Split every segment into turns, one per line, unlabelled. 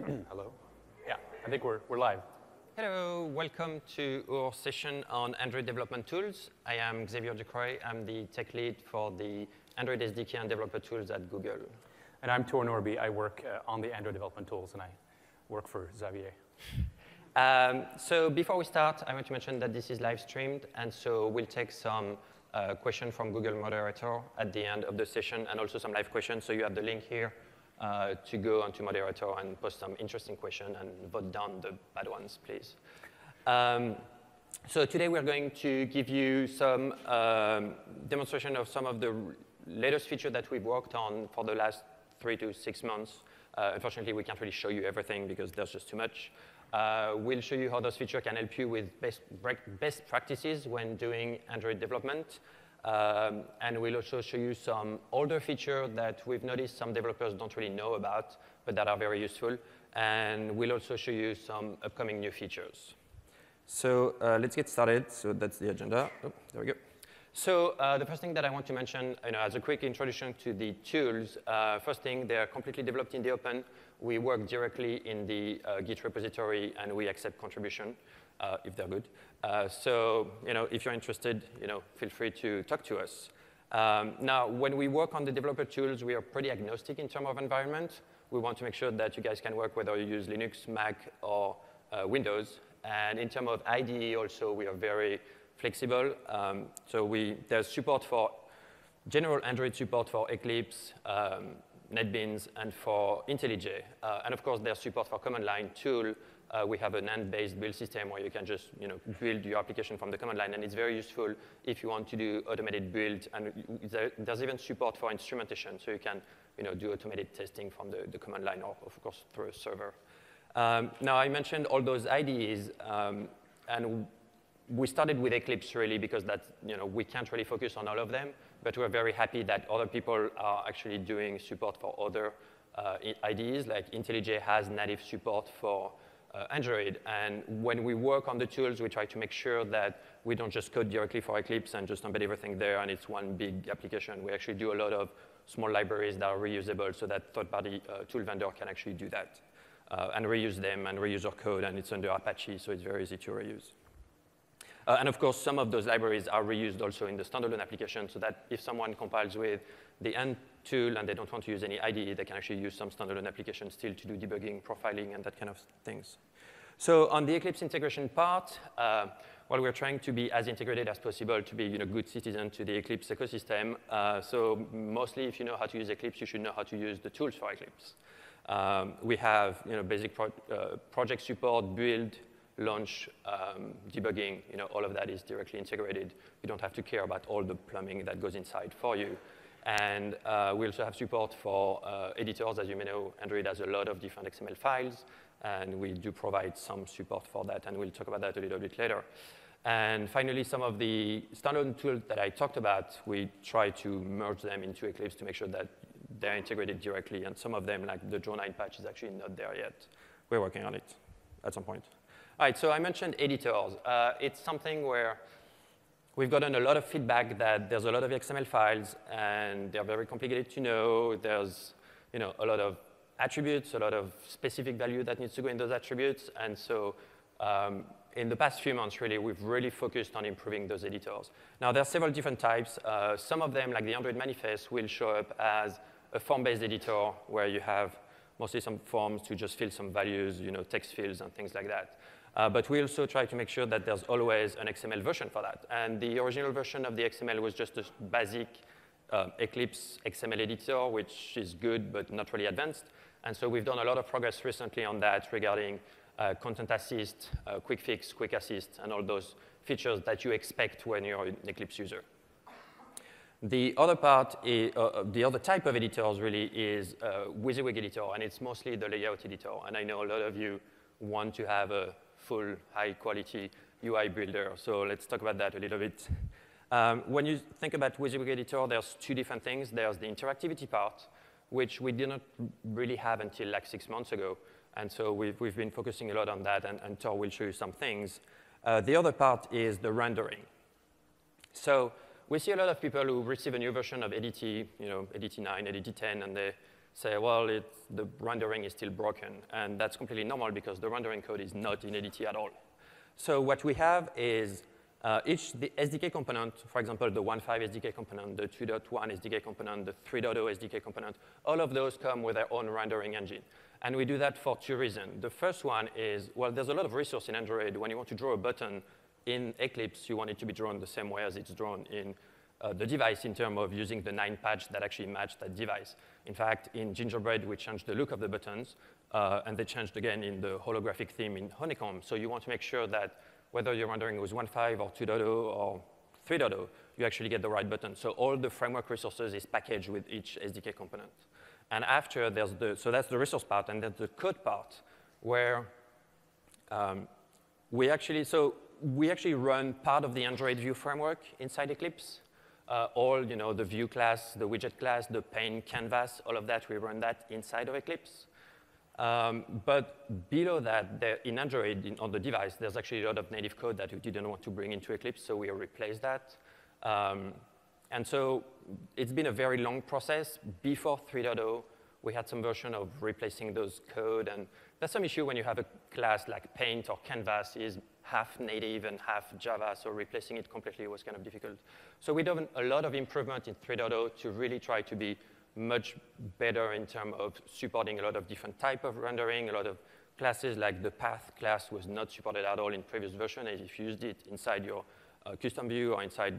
Hello. Yeah, I think we're live.
Hello, welcome to our session on Android development tools. I am Xavier Ducrohet. I'm the tech lead for the Android SDK and developer tools at Google.
And I'm Norbye. I work on the Android development tools, and I work for Xavier.
So before we start, I want to mention that this is live streamed, and so we'll take some questions from Google moderator at the end of the session, and also some live questions. So you have the link here to go onto moderator and post some interesting questions and vote down the bad ones, please. So today we're going to give you some demonstration of some of the latest features that we've worked on for the last 3 to 6 months. Unfortunately, we can't really show you everything because there's just too much. We'll show you how those features can help you with best practices when doing Android development. And we'll also show you some older features that we've noticed some developers don't really know about, but that are very useful. And we'll also show you some upcoming new features. So let's get started. So that's the agenda. Oh, there we go. So the first thing that I want to mention, as a quick introduction to the tools, first thing, they're completely developed in the open. We work directly in the Git repository, and we accept contribution if they're good. So if you're interested, feel free to talk to us. Now, when we work on the developer tools, we are pretty agnostic in terms of environment. We want to make sure that you guys can work whether you use Linux, Mac, or Windows. And in terms of IDE also, we are very flexible. So there's support for general Android support for Eclipse, NetBeans, and for IntelliJ. And of course, there's support for command line tool. We have an AND-based build system where you can just build your application from the command line. And it's very useful if you want to do automated build. And there's even support for instrumentation. So you can do automated testing from the command line or, of course, through a server. Now, I mentioned all those IDEs. And we started with Eclipse, really, because we can't really focus on all of them. But we're very happy that other people are actually doing support for other IDEs. Like IntelliJ has native support for Android. And when we work on the tools, we try to make sure that we don't just code directly for Eclipse and just embed everything there, and it's one big application. We actually do a lot of small libraries that are reusable so that third-party tool vendor can actually do that and reuse them and reuse our code. And it's under Apache, so it's very easy to reuse. And of course, some of those libraries are reused also in the standalone application so that if someone compiles with the end tool and they don't want to use any IDE, they can actually use some standalone application still to do debugging, profiling, and that kind of things. So on the Eclipse integration part, while we're trying to be as integrated as possible to be good citizen to the Eclipse ecosystem, so mostly if you know how to use Eclipse, you should know how to use the tools for Eclipse. We have basic project support, build, launch, debugging, all of that is directly integrated. You don't have to care about all the plumbing that goes inside for you. And we also have support for editors. As you may know, Android has a lot of different XML files, and we do provide some support for that, and we'll talk about that a little bit later. And finally, some of the standalone tools that I talked about, we try to merge them into Eclipse to make sure that they're integrated directly, and some of them, like the Draw9 patch, is actually not there yet. We're working on it at some point. All right, so I mentioned editors. It's something where we've gotten a lot of feedback that there's a lot of XML files, and they're very complicated to know. There's a lot of attributes, a lot of specific value that needs to go in those attributes. And so in the past few months, really, we've really focused on improving those editors. Now, there are several different types. Some of them, like the Android manifest, will show up as a form-based editor where you have mostly some forms to just fill some values, text fields and things like that. But we also try to make sure that there's always an XML version for that. And the original version of the XML was just a basic Eclipse XML editor, which is good but not really advanced. And so we've done a lot of progress recently on that regarding content assist, quick fix, quick assist, and all those features that you expect when you're an Eclipse user. The other part, the other type of editors really is WYSIWYG editor, and it's mostly the layout editor. And I know a lot of you want to have a full, high-quality UI builder. So let's talk about that a little bit. When you think about WYSIWYG editor, there's two different things. There's the interactivity part, which we did not really have until like 6 months ago. And so we've been focusing a lot on that, and Tor will show you some things. The other part is the rendering. So we see a lot of people who receive a new version of ADT, ADT 9, ADT 10, and they say, well, the rendering is still broken. And that's completely normal because the rendering code is not in ADT at all. So what we have is the SDK component, for example, the 1.5 SDK component, the 2.1 SDK component, the 3.0 SDK component, all of those come with their own rendering engine. And we do that for two reasons. The first one is, well, there's a lot of resource in Android. When you want to draw a button in Eclipse, you want it to be drawn the same way as it's drawn in the device in terms of using the 9 patch that actually match that device. In fact, in Gingerbread, we changed the look of the buttons, and they changed again in the holographic theme in Honeycomb. So you want to make sure that whether you're rendering with 1.5 or 2.0 or 3.0, you actually get the right button. So all the framework resources is packaged with each SDK component. And after, so that's the resource part, and there's the code part, where we actually run part of the Android View framework inside Eclipse. All, the View class, the widget class, the pane canvas, all of that, we run that inside of Eclipse. But below that, in Android, on the device, there's actually a lot of native code that we didn't want to bring into Eclipse, so we replaced that. And so it's been a very long process. Before 3.0, we had some version of replacing those code, and there's some issue when you have a class like Paint or Canvas is half native and half Java, so replacing it completely was kind of difficult. So we've done a lot of improvement in 3.0 to really try to be much better in terms of supporting a lot of different type of rendering, a lot of classes like the path class was not supported at all in previous version, and if you used it inside your custom view or inside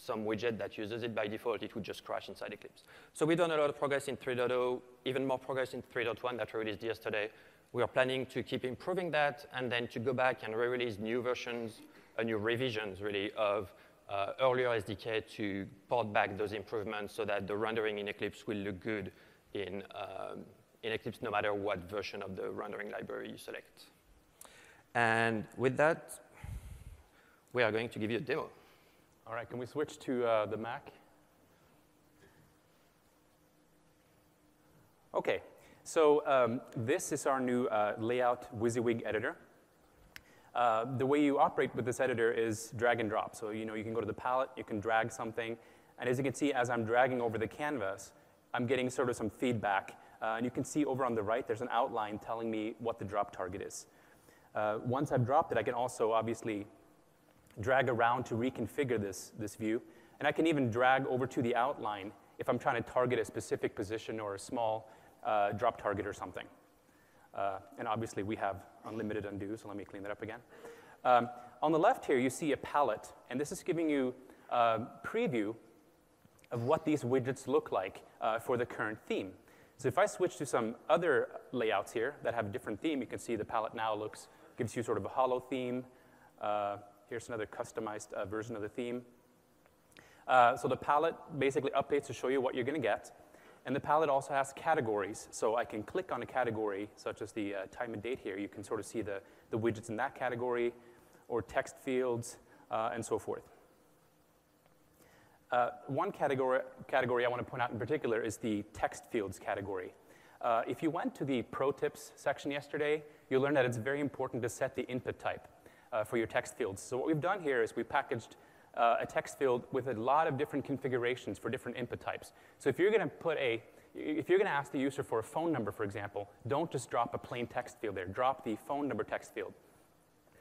some widget that uses it by default, it would just crash inside Eclipse. So we've done a lot of progress in 3.0, even more progress in 3.1 that we released yesterday. We are planning to keep improving that and then to go back and re-release new versions, new revisions, really, of earlier SDK to port back those improvements so that the rendering in Eclipse will look good in Eclipse no matter what version of the rendering library you select. And with that, we are going to give you a demo.
All right, can we switch to the Mac? OK, so this is our new layout WYSIWYG editor. The way you operate with this editor is drag and drop. So you can go to the palette, you can drag something. And as you can see, as I'm dragging over the canvas, I'm getting sort of some feedback. And you can see over on the right, there's an outline telling me what the drop target is. Once I've dropped it, I can also obviously drag around to reconfigure this view. And I can even drag over to the outline if I'm trying to target a specific position or a small drop target or something. And obviously, we have unlimited undo, so let me clean that up again. On the left here, you see a palette, and this is giving you a preview of what these widgets look like for the current theme. So if I switch to some other layouts here that have a different theme, you can see the palette now gives you sort of a hollow theme. Here's another customized version of the theme. So the palette basically updates to show you what you're going to get. And the palette also has categories. So I can click on a category, such as the time and date here. You can sort of see the widgets in that category, or text fields, and so forth. One category I want to point out in particular is the text fields category. If you went to the pro tips section yesterday, you'll learn that it's very important to set the input type for your text fields. So what we've done here is we packaged a text field with a lot of different configurations for different input types. So if you're going to ask the user for a phone number, for example, don't just drop a plain text field there. Drop the phone number text field.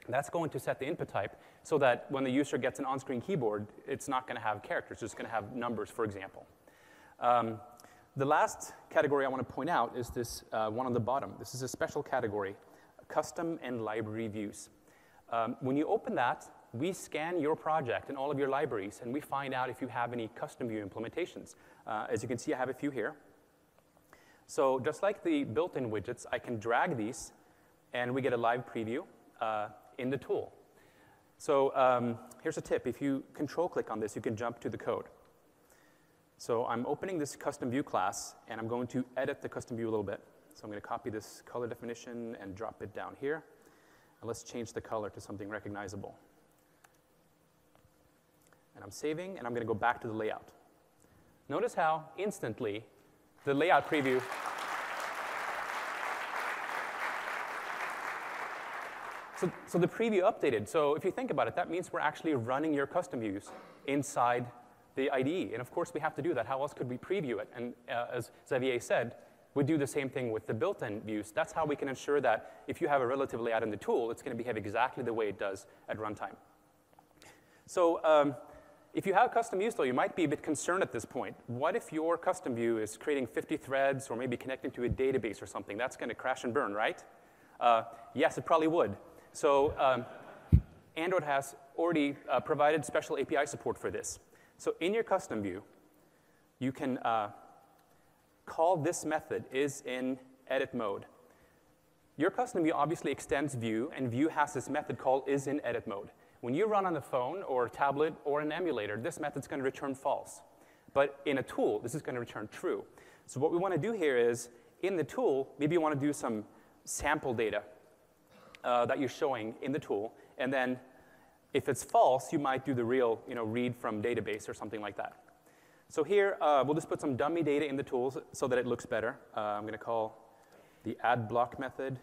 That's going to set the input type so that when the user gets an on-screen keyboard, it's not going to have characters. It's going to have numbers, for example. The last category I want to point out is this one on the bottom. This is a special category, custom and library views. When you open that, we scan your project and all of your libraries, and we find out if you have any custom view implementations. As you can see, I have a few here. So just like the built-in widgets, I can drag these, and we get a live preview in the tool. So here's a tip. If you control-click on this, you can jump to the code. So I'm opening this custom view class, and I'm going to edit the custom view a little bit. So I'm going to copy this color definition and drop it down here. And let's change the color to something recognizable. And I'm saving, and I'm going to go back to the layout. Notice how instantly the layout preview So the preview updated. So if you think about it, that means we're actually running your custom views inside the IDE. And of course, we have to do that. How else could we preview it? And as Xavier said, we do the same thing with the built-in views. That's how we can ensure that if you have a relative layout in the tool, it's going to behave exactly the way it does at runtime. So if you have custom views, though, you might be a bit concerned at this point. What if your custom view is creating 50 threads or maybe connecting to a database or something? That's going to crash and burn, right? Yes, it probably would. So Android has already provided special API support for this. So in your custom view, you can call this method is in edit mode. Your custom view obviously extends Vue, and Vue has this method called is in edit mode. When you run on a phone or a tablet or an emulator, this method's going to return false. But in a tool, this is going to return true. So what we want to do here is, in the tool, maybe you want to do some sample data that you're showing in the tool, and then if it's false, you might do the real read from database or something like that. So here, we'll just put some dummy data in the tools so that it looks better. I'm going to call the add block method.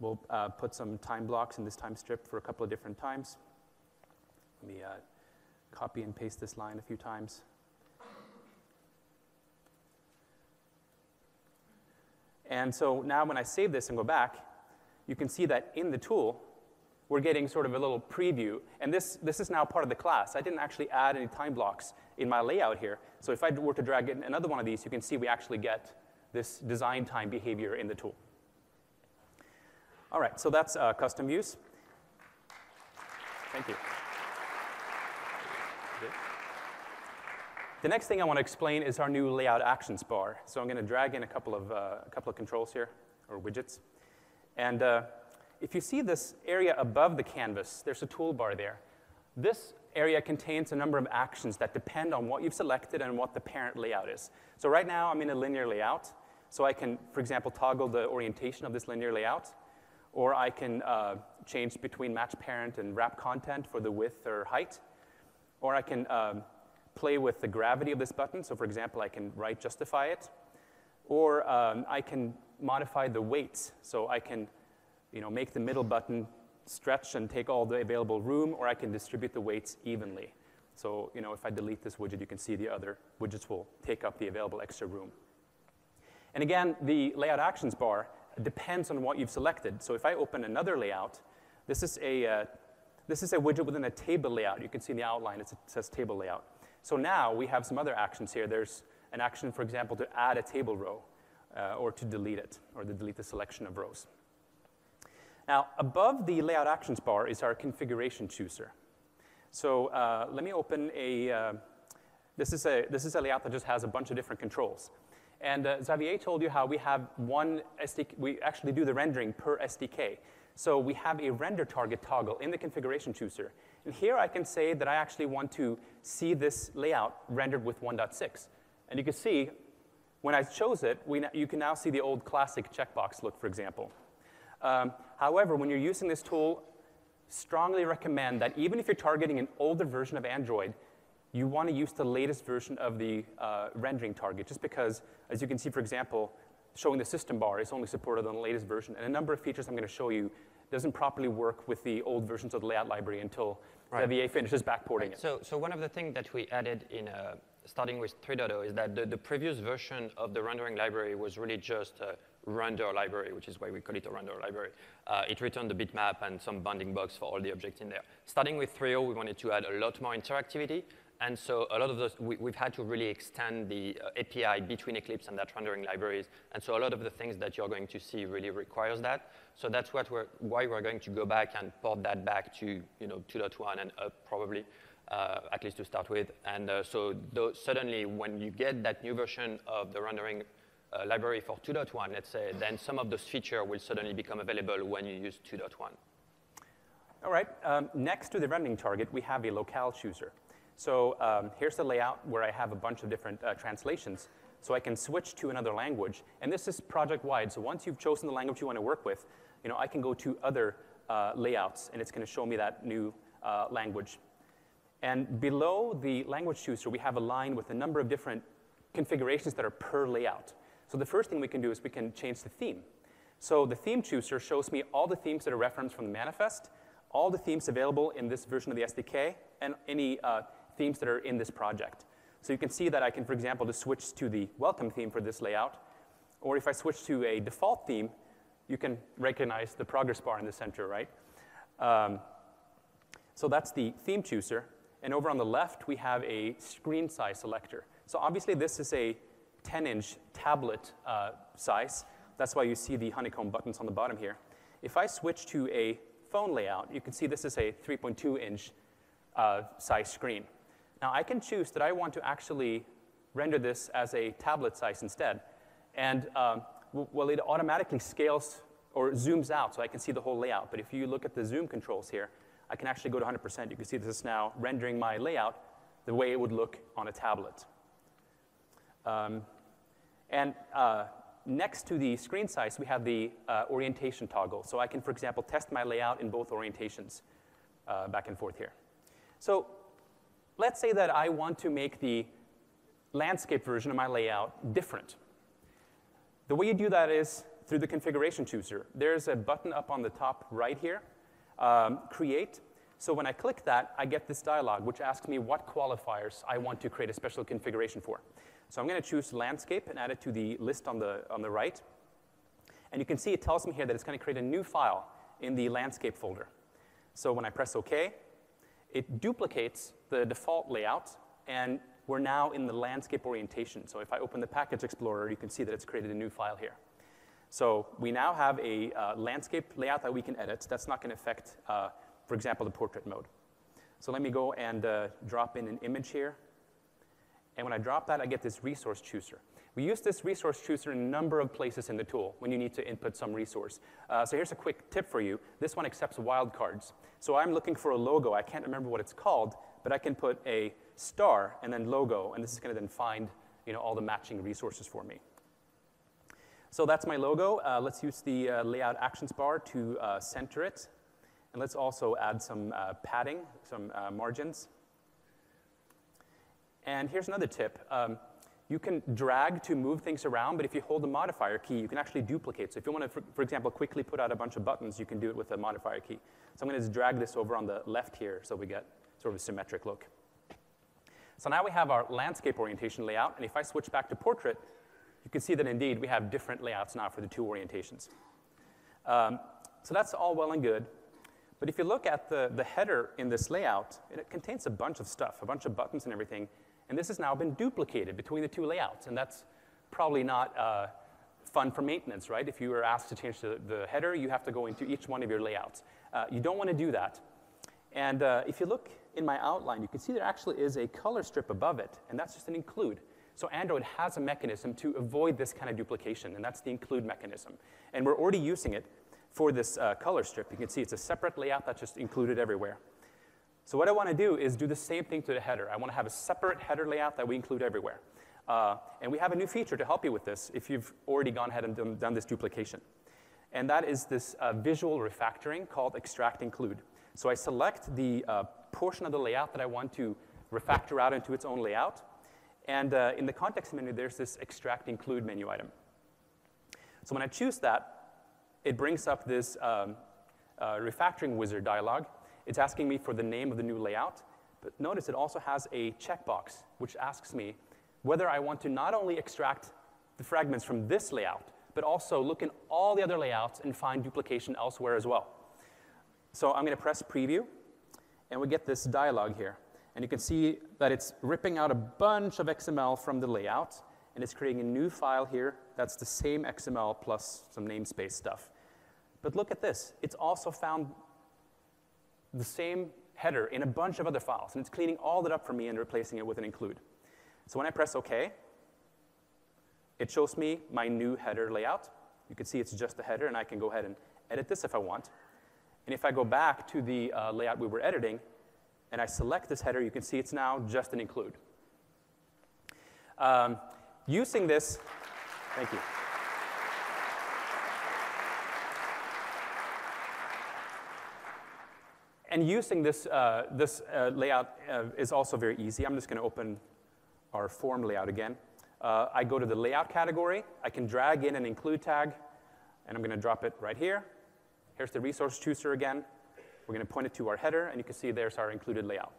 We'll put some time blocks in this time strip for a couple of different times. Let me copy and paste this line a few times. And so now when I save this and go back, you can see that in the tool, we're getting sort of a little preview. And this is now part of the class. I didn't actually add any time blocks in my layout here. So if I were to drag in another one of these, you can see we actually get this design time behavior in the tool. All right, so that's custom views. Thank you. The next thing I want to explain is our new layout actions bar. So I'm going to drag in a couple of controls here, or widgets. And if you see this area above the canvas, there's a toolbar there. This area contains a number of actions that depend on what you've selected and what the parent layout is. So right now, I'm in a linear layout. So I can, for example, toggle the orientation of this linear layout. Or I can change between match parent and wrap content for the width or height. Or I can play with the gravity of this button. So for example, I can right justify it. Or I can modify the weights. So I can make the middle button stretch and take all the available room, or I can distribute the weights evenly. So if I delete this widget, you can see the other widgets will take up the available extra room. And again, the layout actions bar depends on what you've selected. So if I open another layout, this is a widget within a table layout. You can see in the outline it says table layout. So now we have some other actions here. There's an action, for example, to add a table row or to delete it, or to delete the selection of rows. Now, above the layout actions bar is our configuration chooser. So let me open this is a layout that just has a bunch of different controls. And Xavier told you how we have one SDK. We actually do the rendering per SDK. So we have a render target toggle in the configuration chooser. And here I can say that I actually want to see this layout rendered with 1.6. And you can see, when I chose it, you can now see the old classic checkbox look, for example. However, when you're using this tool, strongly recommend that even if you're targeting an older version of Android, you want to use the latest version of the rendering target, just because, as you can see, for example, showing the system bar is only supported on the latest version. And a number of features I'm going to show you doesn't properly work with the old versions of the layout library until Xavier finishes backporting it.
So one of the things that we added in starting with 3.0 is that the previous version of the rendering library was really just a render library, which is why we call it a render library. It returned the bitmap and some bounding box for all the objects in there. Starting with 3.0, we wanted to add a lot more interactivity. And so a lot of those, we've had to really extend the API between Eclipse and that rendering libraries. And so a lot of the things that you're going to see really requires that. So that's why we're going to go back and port that back to 2.1 and up probably, at least to start with. And so suddenly when you get that new version of the rendering library for 2.1, let's say, then some of those features will suddenly become available when you use 2.1.
All right. Next to the rendering target, we have a locale chooser. So here's the layout where I have a bunch of different translations. So I can switch to another language. And this is project-wide. So once you've chosen the language you want to work with, I can go to other layouts, and it's going to show me that new language. And below the language chooser, we have a line with a number of different configurations that are per layout. So the first thing we can do is we can change the theme. So the theme chooser shows me all the themes that are referenced from the manifest, all the themes available in this version of the SDK, and any themes that are in this project. So you can see that I can, for example, just switch to the welcome theme for this layout. Or if I switch to a default theme, you can recognize the progress bar in the center, right? So that's the theme chooser. And over on the left, we have a screen size selector. So obviously, this is a 10-inch tablet size. That's why you see the honeycomb buttons on the bottom here. If I switch to a phone layout, you can see this is a 3.2-inch size screen. Now, I can choose that I want to actually render this as a tablet size instead. And well, it automatically scales or zooms out, so I can see the whole layout. But if you look at the zoom controls here, I can actually go to 100%. You can see this is now rendering my layout the way it would look on a tablet. Next to the screen size, we have the orientation toggle. So I can, for example, test my layout in both orientations back and forth here. So let's say that I want to make the landscape version of my layout different. The way you do that is through the configuration chooser. There's a button up on the top right here, Create. So when I click that, I get this dialog, which asks me what qualifiers I want to create a special configuration for. So I'm going to choose landscape and add it to the list on the right. And you can see it tells me here that it's going to create a new file in the landscape folder. So when I press OK, it duplicates the default layout, and we're now in the landscape orientation. So if I open the Package Explorer, you can see that it's created a new file here. So we now have a landscape layout that we can edit. That's not going to affect, for example, the portrait mode. So let me go and drop in an image here. And when I drop that, I get this resource chooser. We use this resource chooser in a number of places in the tool when you need to input some resource. So here's a quick tip for you. This one accepts wildcards. So I'm looking for a logo. I can't remember what it's called, but I can put a star and then logo, and this is going to then find all the matching resources for me. So that's my logo. Let's use the layout actions bar to center it. And let's also add some padding, some margins. And here's another tip. You can drag to move things around, but if you hold the modifier key, you can actually duplicate. So if you want to, for example, quickly put out a bunch of buttons, you can do it with the modifier key. So I'm going to just drag this over on the left here so we get sort of a symmetric look. So now we have our landscape orientation layout. And if I switch back to portrait, you can see that indeed we have different layouts now for the two orientations. So that's all well and good. But if you look at the header in this layout, it contains a bunch of stuff, a bunch of buttons and everything. And this has now been duplicated between the two layouts. And that's probably not fun for maintenance, right? If you were asked to change the header, you have to go into each one of your layouts. You don't want to do that. And if you look in my outline, you can see there actually is a color strip above it. And that's just an include. So Android has a mechanism to avoid this kind of duplication. And that's the include mechanism. And we're already using it for this color strip. You can see it's a separate layout that's just included everywhere. So what I want to do is do the same thing to the header. I want to have a separate header layout that we include everywhere. And we have a new feature to help you with this if you've already gone ahead and done this duplication. And that is this visual refactoring called extract include. So I select the portion of the layout that I want to refactor out into its own layout. And in the context menu, there's this extract include menu item. So when I choose that, it brings up this refactoring wizard dialog. It's asking me for the name of the new layout. But notice it also has a checkbox, which asks me whether I want to not only extract the fragments from this layout, but also look in all the other layouts and find duplication elsewhere as well. So I'm going to press preview, and we get this dialog here. And you can see that it's ripping out a bunch of XML from the layout, and it's creating a new file here that's the same XML plus some namespace stuff. But look at this. It's also found the same header in a bunch of other files, and it's cleaning all that up for me and replacing it with an include. So when I press OK, it shows me my new header layout. You can see it's just a header, and I can go ahead and edit this if I want. And if I go back to the layout we were editing, and I select this header, you can see it's now just an include. Using this, thank you. And using this, layout is also very easy. I'm just going to open our form layout again. I go to the layout category. I can drag in an include tag, and I'm going to drop it right here. Here's the resource chooser again. We're going to point it to our header, and you can see there's our included layout.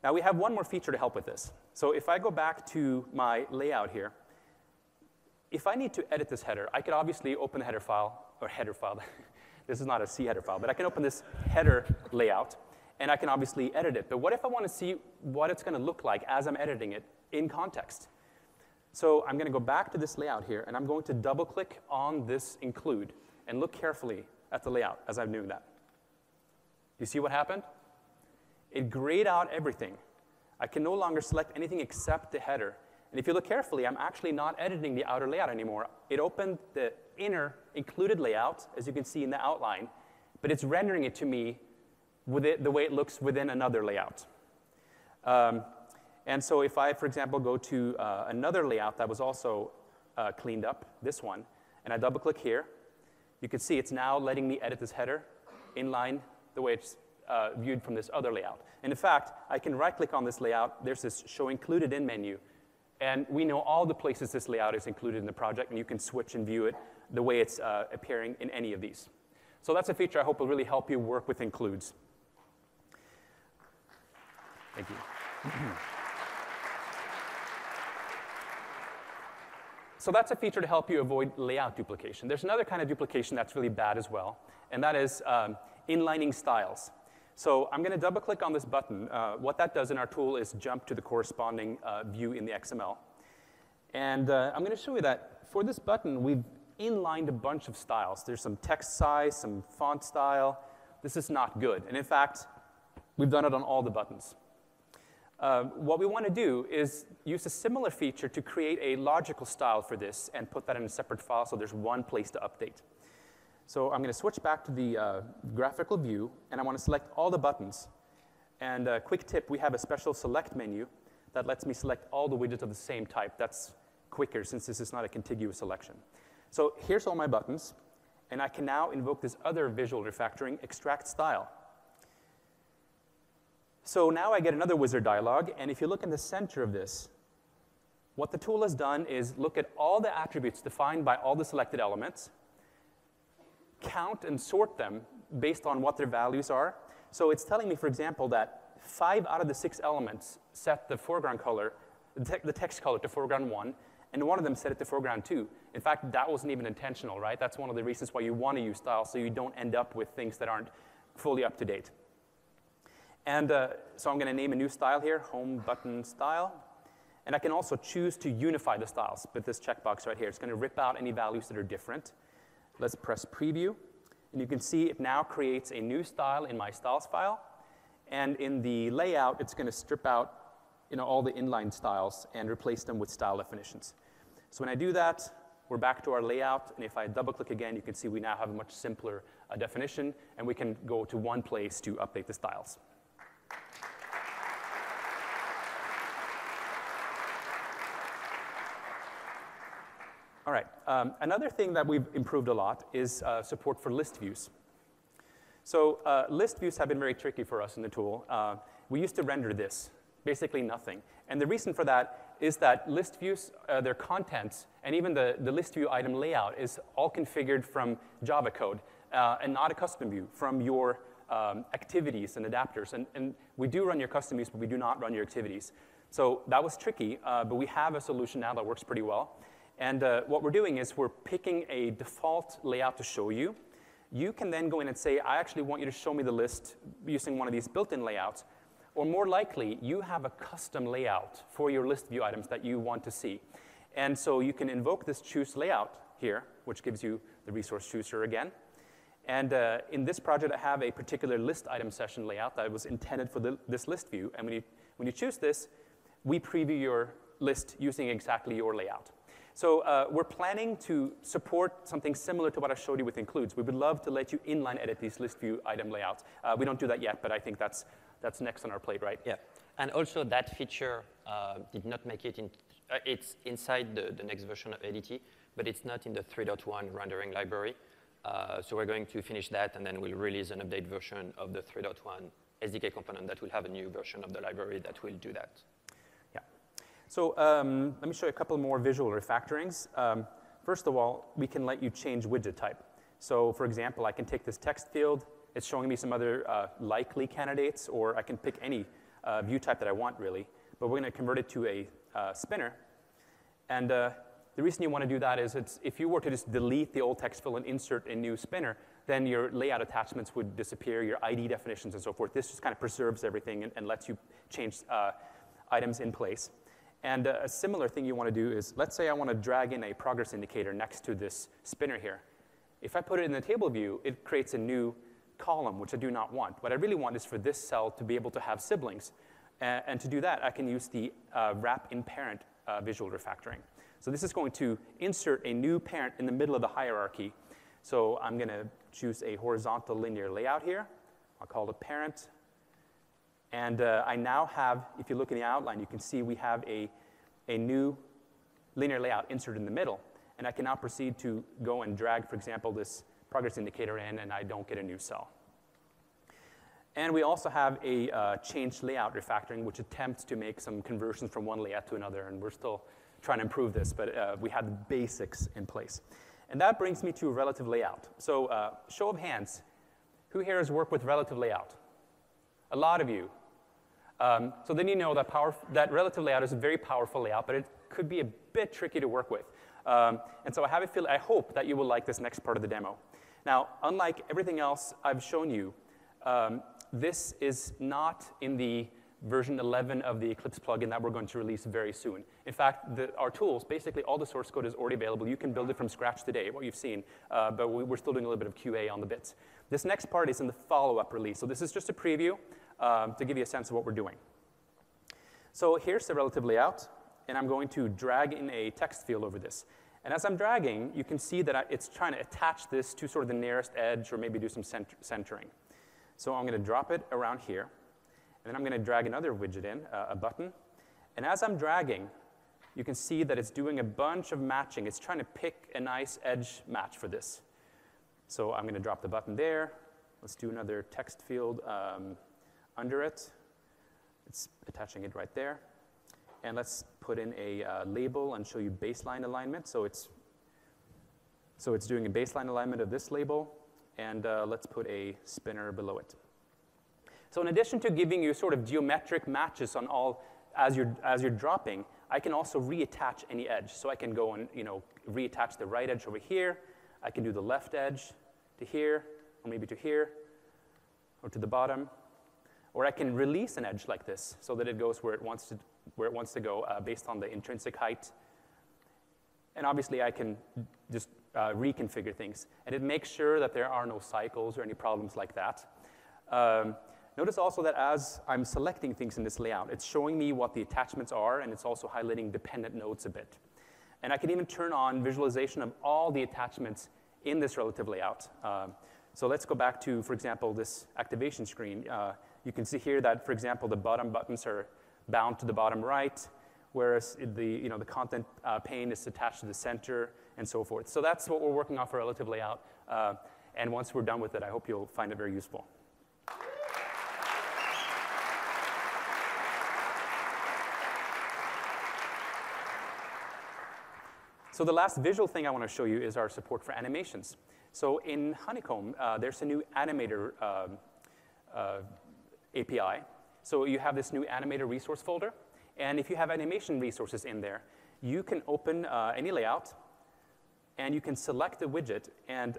Now we have one more feature to help with this. So if I go back to my layout here, if I need to edit this header, I could obviously open the header file, or header file. This is not a C header file, but I can open this header layout, and I can obviously edit it. But what if I want to see what it's going to look like as I'm editing it in context? So I'm going to go back to this layout here, and I'm going to double-click on this include and look carefully at the layout as I'm doing that. You see what happened? It grayed out everything. I can no longer select anything except the header. And if you look carefully, I'm actually not editing the outer layout anymore. It opened the inner included layout, as you can see in the outline, but it's rendering it to me with it the way it looks within another layout. And so if I, for example, go to another layout that was also cleaned up, this one, and I double-click here, you can see it's now letting me edit this header in line the way it's viewed from this other layout. And in fact, I can right-click on this layout. There's this Show Included In menu. And we know all the places this layout is included in the project, and you can switch and view it the way it's appearing in any of these. So that's a feature I hope will really help you work with includes. Thank you. So that's a feature to help you avoid layout duplication. There's another kind of duplication that's really bad as well, and that is inlining styles. So I'm going to double-click on this button. What that does in our tool is jump to the corresponding view in the XML. And I'm going to show you that for this button, we've inlined a bunch of styles. There's some text size, some font style. This is not good. And in fact, we've done it on all the buttons. What we want to do is use a similar feature to create a logical style for this and put that in a separate file so there's one place to update. So I'm going to switch back to the graphical view, and I want to select all the buttons. And quick tip, we have a special select menu that lets me select all the widgets of the same type. That's quicker since this is not a contiguous selection. So here's all my buttons, and I can now invoke this other visual refactoring, extract style. So now I get another wizard dialog, and if you look in the center of this, what the tool has done is look at all the attributes defined by all the selected elements, count and sort them based on what their values are. So it's telling me, for example, that 5 out of the 6 elements set the foreground color, the text color to foreground 1, and one of them set it to foreground 2. In fact, that wasn't even intentional, right? That's one of the reasons why you want to use style, so you don't end up with things that aren't fully up to date. And so I'm going to name a new style here, home button style. And I can also choose to unify the styles with this checkbox right here. It's going to rip out any values that are different. Let's press preview, and you can see it now creates a new style in my styles file. And in the layout, it's going to strip out all the inline styles and replace them with style definitions. So when I do that, we're back to our layout, and if I double-click again, you can see we now have a much simpler definition, and we can go to one place to update the styles. All right, another thing that we've improved a lot is support for list views. So list views have been very tricky for us in the tool. We used to render this, basically nothing. And the reason for that is that list views, their contents, and even the list view item layout is all configured from Java code and not a custom view from your activities and adapters. And we do run your custom views, but we do not run your activities. So that was tricky, but we have a solution now that works pretty well. And what we're doing is we're picking a default layout to show you. You can then go in and say, I actually want you to show me the list using one of these built-in layouts. Or more likely, you have a custom layout for your list view items that you want to see. And so you can invoke this choose layout here, which gives you the resource chooser again. And in this project, I have a particular list item session layout that was intended for this list view. And when you choose this, we preview your list using exactly your layout. So we're planning to support something similar to what I showed you with includes. We would love to let you inline edit these list view item layouts. We don't do that yet, but I think that's next on our plate, right?
Yeah, and also that feature did not make it in. It's inside the next version of ADT, but it's not in the 3.1 rendering library. So we're going to finish that, and then we'll release an update version of the 3.1 SDK component that will have a new version of the library that will do that.
So let me show you a couple more visual refactorings. First of all, we can let you change widget type. So for example, I can take this text field. It's showing me some other likely candidates, or I can pick any view type that I want, really. But we're going to convert it to a spinner. And the reason you want to do that is if you were to just delete the old text fill and insert a new spinner, then your layout attachments would disappear, your ID definitions and so forth. This just kind of preserves everything and lets you change items in place. And a similar thing you want to do is, let's say I want to drag in a progress indicator next to this spinner here. If I put it in the table view, it creates a new column, which I do not want. What I really want is for this cell to be able to have siblings. And to do that, I can use the wrap in parent visual refactoring. So this is going to insert a new parent in the middle of the hierarchy. So I'm going to choose a horizontal linear layout here. I'll call it parent. And I now have, if you look in the outline, you can see we have a new linear layout inserted in the middle. And I can now proceed to go and drag, for example, this progress indicator in, and I don't get a new cell. And we also have a change layout refactoring, which attempts to make some conversions from one layout to another. And we're still trying to improve this, but we have the basics in place. And that brings me to relative layout. So show of hands, who here has worked with relative layout? A lot of you. So then you know that relative layout is a very powerful layout, but it could be a bit tricky to work with. And so I hope that you will like this next part of the demo. Now, unlike everything else I've shown you, this is not in the version 11 of the Eclipse plugin that we're going to release very soon. In fact, our tools, basically all the source code is already available. You can build it from scratch today, what you've seen, but we're still doing a little bit of QA on the bits. This next part is in the follow-up release. So this is just a preview to give you a sense of what we're doing. So here's the relative layout, and I'm going to drag in a text field over this. And as I'm dragging, you can see that it's trying to attach this to sort of the nearest edge or maybe do some centering. So I'm going to drop it around here. And then I'm going to drag another widget in, a button. And as I'm dragging, you can see that it's doing a bunch of matching. It's trying to pick a nice edge match for this. So I'm going to drop the button there. Let's do another text field under it. It's attaching it right there. And let's put in a label and show you baseline alignment. So it's doing a baseline alignment of this label. And let's put a spinner below it. So in addition to giving you sort of geometric matches on all as you're dropping, I can also reattach any edge. So I can go and reattach the right edge over here. I can do the left edge to here, or maybe to here, or to the bottom. Or I can release an edge like this so that it goes where it wants to go based on the intrinsic height. And obviously, I can just reconfigure things. And it makes sure that there are no cycles or any problems like that. Notice also that as I'm selecting things in this layout, it's showing me what the attachments are, and it's also highlighting dependent nodes a bit. And I can even turn on visualization of all the attachments in this relative layout. So let's go back to, for example, this activation screen. You can see here that, for example, the bottom buttons are bound to the bottom right, whereas the content pane is attached to the center, and so forth. So that's what we're working on for relative layout. And once we're done with it, I hope you'll find it very useful. So the last visual thing I want to show you is our support for animations. So in Honeycomb, there's a new animator API. So you have this new animator resource folder. And if you have animation resources in there, you can open any layout, and you can select the widget. And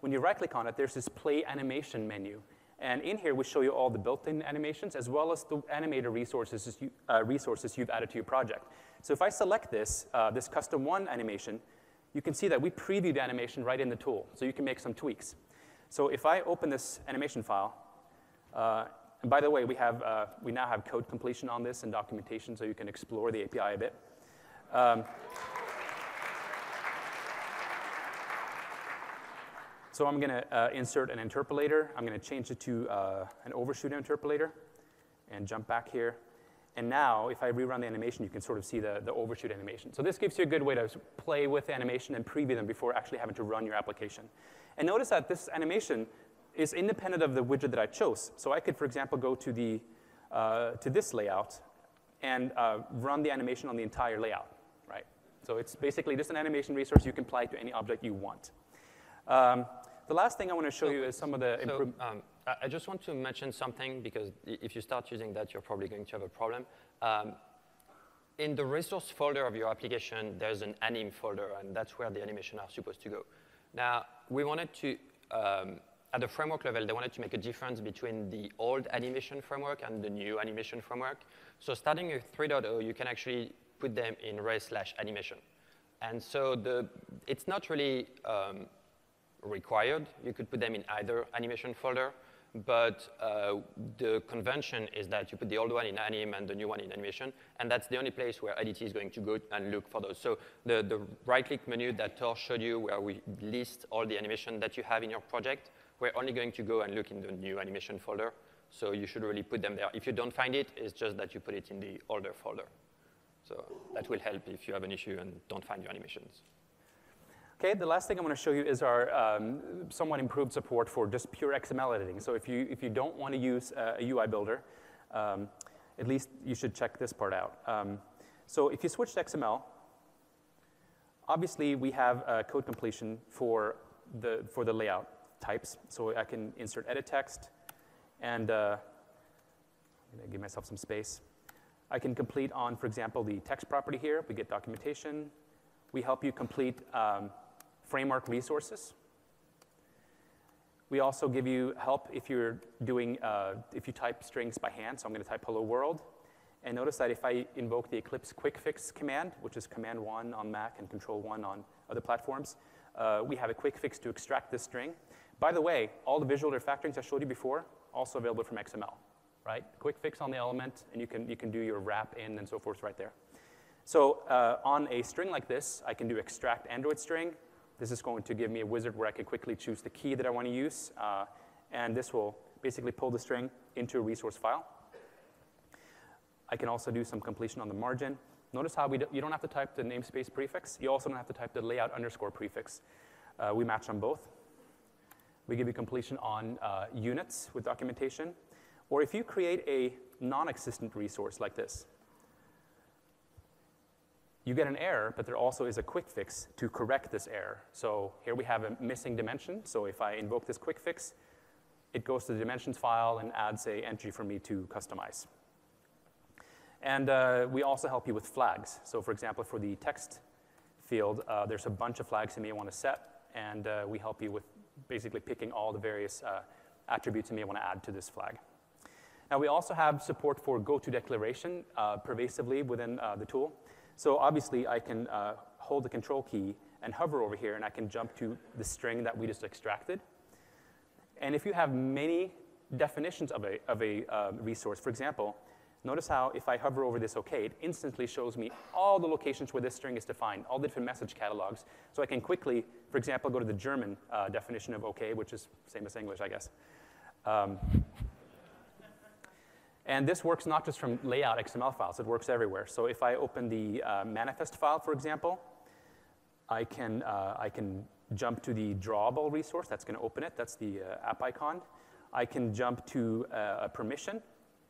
when you right-click on it, there's this Play Animation menu. And in here, we show you all the built-in animations, as well as the animator resources you've added to your project. So if I select this custom one animation, you can see that we preview the animation right in the tool. So you can make some tweaks. So if I open this animation file, and by the way, we now have code completion on this and documentation, so you can explore the API a bit. So I'm going to insert an interpolator. I'm going to change it to an overshoot interpolator and jump back here. And now, if I rerun the animation, you can sort of see the overshoot animation. So this gives you a good way to play with the animation and preview them before actually having to run your application. And notice that this animation is independent of the widget that I chose. So I could, for example, go to this layout and run the animation on the entire layout, right? So it's basically just an animation resource you can apply to any object you want. The last thing I want to show you is some of the improvements.
I just want to mention something, because if you start using that, you're probably going to have a problem. In the resource folder of your application, there's an anim folder, and that's where the animation are supposed to go. Now, we wanted to, at the framework level, they wanted to make a difference between the old animation framework and the new animation framework. So starting with 3.0, you can actually put them in res/animation. And so it's not really required. You could put them in either animation folder, but the convention is that you put the old one in anim and the new one in animation, and that's the only place where IDT is going to go and look for those. So the right-click menu that Tor showed you, where we list all the animation that you have in your project, we're only going to go and look in the new animation folder. So you should really put them there. If you don't find it, it's just that you put it in the older folder. So that will help if you have an issue and don't find your animations.
Okay, the last thing I want to show you is our somewhat improved support for just pure XML editing. So if you don't want to use a UI builder, at least you should check this part out. So if you switch to XML, obviously we have code completion for the layout types. So I can insert edit text, and I'm going to give myself some space. I can complete on, for example, the text property here. We get documentation. We help you complete framework resources. We also give you help if you're doing, if you type strings by hand. So I'm going to type hello world. And notice that if I invoke the Eclipse quick fix command, which is command 1 on Mac and control 1 on other platforms, we have a quick fix to extract this string. By the way, all the visual refactorings I showed you before, also available from XML, right? Quick fix on the element, and you can do your wrap in and so forth right there. So on a string like this, I can do extract Android string. This is going to give me a wizard where I can quickly choose the key that I want to use, and this will basically pull the string into a resource file. I can also do some completion on the margin. Notice how you don't have to type the namespace prefix. You also don't have to type the layout underscore prefix. We match on both. We give you completion on units with documentation. Or if you create a non-existent resource like this, you get an error, but there also is a quick fix to correct this error. So here we have a missing dimension. So if I invoke this quick fix, it goes to the dimensions file and adds an entry for me to customize. And we also help you with flags. So for example, for the text field, there's a bunch of flags you may want to set, and we help you with basically picking all the various attributes you may want to add to this flag. Now we also have support for go-to declaration pervasively within the tool. So obviously, I can hold the control key and hover over here, and I can jump to the string that we just extracted. And if you have many definitions of a resource, for example, notice how if I hover over this OK, it instantly shows me all the locations where this string is defined, all the different message catalogs. So I can quickly, for example, go to the German definition of OK, which is same as English, I guess. And this works not just from layout XML files. It works everywhere. So if I open the manifest file, for example, I can jump to the drawable resource. That's going to open it. That's the app icon. I can jump to a permission.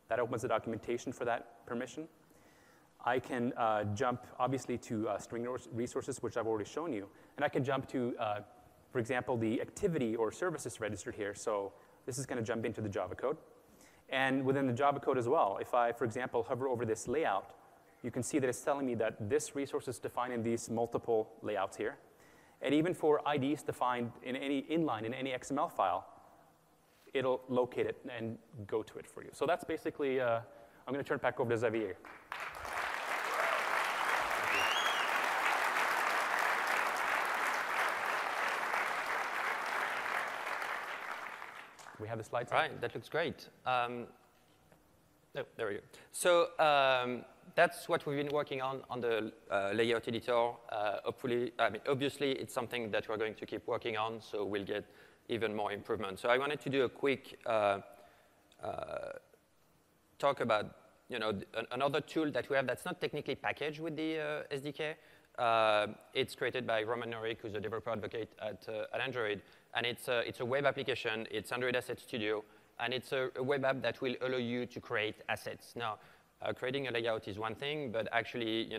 That opens the documentation for that permission. I can jump, obviously, to string resources, which I've already shown you. And I can jump to, for example, the activity or services registered here. So this is going to jump into the Java code. And within the Java code as well, if I, for example, hover over this layout, you can see that it's telling me that this resource is defined in these multiple layouts here. And even for IDs defined in any inline, in any XML file, it'll locate it and go to it for you. So that's basically, I'm going to turn it back over to Xavier. We have the slides.
Right, that looks great. Oh, there we go. So that's what we've been working on the layout editor. Hopefully, obviously, it's something that we're going to keep working on, so we'll get even more improvement. So I wanted to do a quick talk about another tool that we have that's not technically packaged with the SDK. It's created by Roman Norik, who's a developer advocate at Android. And it's a web application. It's Android Asset Studio. And it's a web app that will allow you to create assets. Now, creating a layout is one thing, but actually,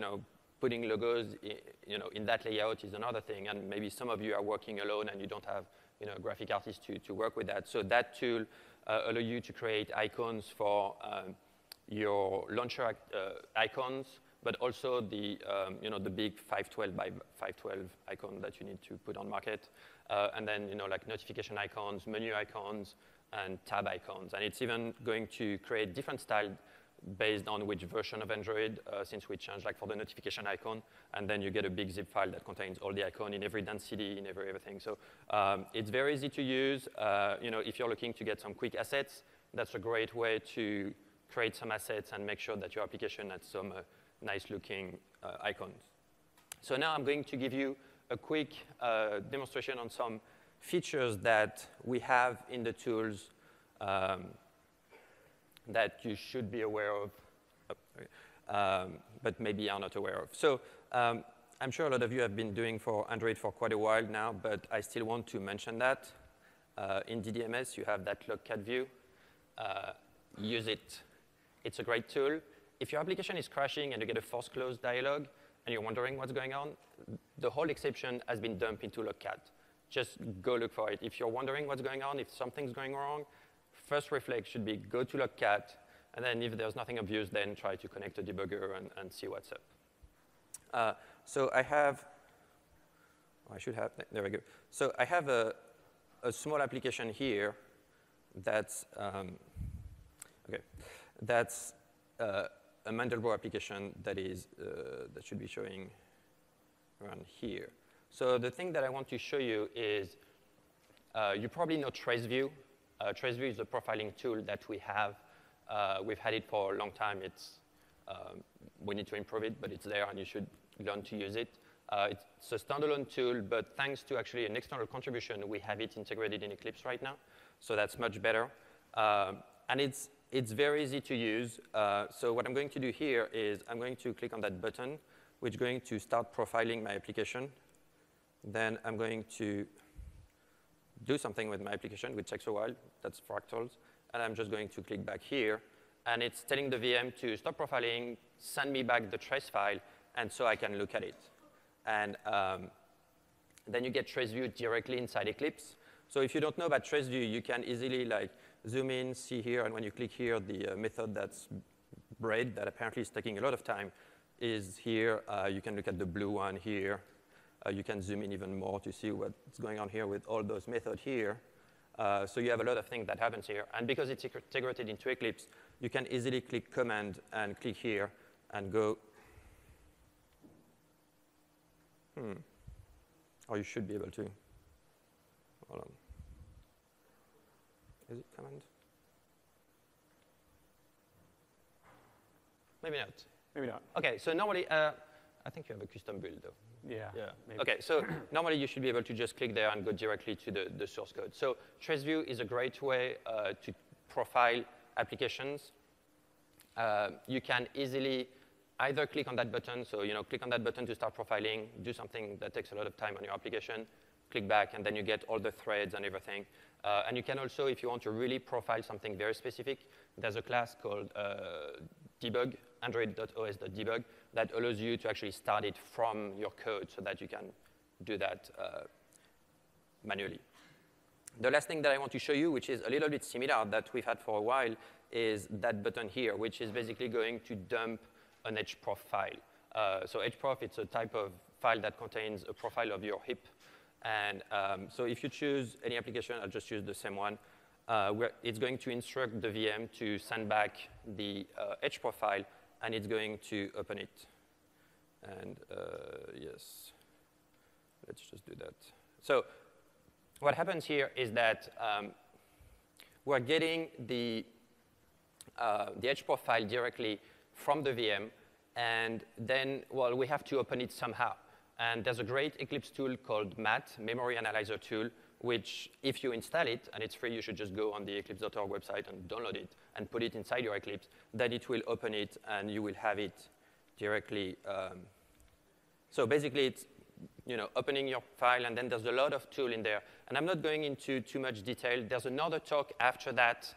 putting logos in that layout is another thing. And maybe some of you are working alone and you don't have a graphic artist to work with that. So that tool allows you to create icons for your launcher icons, but also the big 512 by 512 icon that you need to put on market. And then like notification icons, menu icons, and tab icons. And it's even going to create different styles based on which version of Android, since we changed like for the notification icon, and then you get a big zip file that contains all the icon in every density, in everything. So it's very easy to use. If you're looking to get some quick assets, that's a great way to create some assets and make sure that your application has some nice-looking icons. So now I'm going to give you a quick demonstration on some features that we have in the tools that you should be aware of, but maybe are not aware of. So I'm sure a lot of you have been doing for Android for quite a while now, but I still want to mention that. In DDMS, you have that logcat view. Use it. It's a great tool. If your application is crashing and you get a force close dialog and you're wondering what's going on, the whole exception has been dumped into logcat. Just go look for it. If you're wondering what's going on, if something's going wrong, first reflex should be go to logcat, and then if there's nothing obvious, then try to connect a debugger and see what's up. So I have, I should have, there we go. So I have a small application here that's, that's a Mandelbrot application that is, that should be showing around here. So the thing that I want to show you is, you probably know TraceView. TraceView is a profiling tool that we have. We've had it for a long time. We need to improve it, but it's there, and you should learn to use it. It's a standalone tool, but thanks to actually an external contribution, we have it integrated in Eclipse right now. So that's much better. And it's very easy to use. So what I'm going to do here is I'm going to click on that button, which is going to start profiling my application. Then I'm going to do something with my application, which takes a while. That's fractals. And I'm just going to click back here. And it's telling the VM to stop profiling, send me back the trace file, and so I can look at it. And then you get TraceView directly inside Eclipse. So if you don't know about TraceView, you can easily like zoom in, see here, and when you click here, the method that's braid, that apparently is taking a lot of time, is here. You can look at the blue one here. You can zoom in even more to see what's going on here with all those methods here. So you have a lot of things that happens here. And because it's integrated into Eclipse, you can easily click Command and click here and go. Or you should be able to. Hold on. Is it Command? Maybe not.
Maybe not.
OK, so normally, I think you have a custom build, though.
Yeah.
Maybe. OK, so normally you should be able to just click there and go directly to the source code. So TraceView is a great way to profile applications. You can easily either click on that button, so click on that button to start profiling, do something that takes a lot of time on your application, click back, and then you get all the threads and everything. And you can also, if you want to really profile something very specific, there's a class called debug, android.os.debug, that allows you to actually start it from your code so that you can do that manually. The last thing that I want to show you, which is a little bit similar that we've had for a while, is that button here, which is basically going to dump an hprof file. So hprof, it's a type of file that contains a profile of your hip. And so if you choose any application, I'll just use the same one, where it's going to instruct the VM to send back the hprof file, and it's going to open it. And yes, let's just do that. So what happens here is that we're getting the hprof file directly from the VM, and then, well, we have to open it somehow. And there's a great Eclipse tool called MAT, Memory Analyzer Tool, which if you install it, and it's free, you should just go on the eclipse.org website and download it and put it inside your Eclipse, then it will open it, and you will have it directly. So basically, it's opening your file, and then there's a lot of tool in there. And I'm not going into too much detail. There's another talk after that